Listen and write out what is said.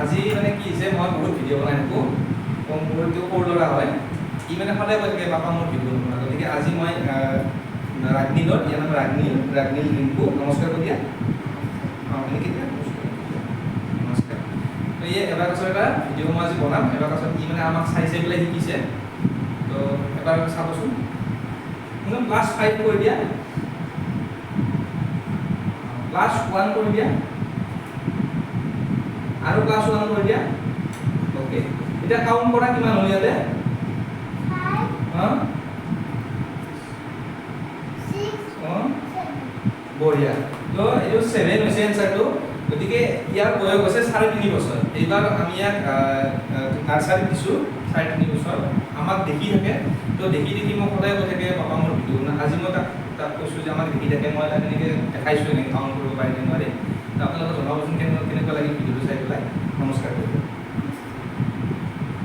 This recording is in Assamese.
আজি মানে কি হৈছে মই বহুত ভিডিঅ' বনাই থাকোঁ মোৰটো সৰু ল'ৰা হয় ই মানে সদায় কৈ থাকে পাপা মোৰ ভিডিঅ' বনাই গতিকে আজি মই ৰাগনীলত ইয়াৰ নাম ৰাগনীল ৰিংকু নমস্কাৰ কৈ দিয়া অঁ এনেকৈ দিয়া নমস্কাৰ তো এই এবাৰ পাছত এটা ভিডিঅ' মই আজি বনাম এবাৰ পাছত ই মানে আমাক চাই চাই পেলাই শিকিছে তো এবাৰ চাবচোন মানে ক্লাছ 5 কৰি দিয়া ক্লাছ 1 কৰি দিয়া আৰু ক্লাছ 1 কৰি দিয়া ওকে এটা কাউন্ট কৰা কিমান হ'ল ইয়াতে 5 বঢ়িয়া তো এইটো 7 হৈছে এনসাৰটো গতিকে ইয়াৰ বয়স হৈছে 3.5 বছৰ এইবাৰ আমি ইয়াক নাৰ্সাৰী দিছোঁ 3.5 বছৰ আমাক দেখি থাকে তো দেখি মই সদায় কৈ থাকে পাপা মোৰ ভিডিঅ' না আজি মই তাক কৈছোঁ যে আমাক দেখি থাকে মই তাক এনেকৈ দেখাইছোঁ এনেকৈ কাউণ্ট কৰিব পাৰিনে নোৱাৰে তো আপোনালোকে জনাবচোন কেনেকুৱা লাগে ভিডিঅ'টো চাই পেলাই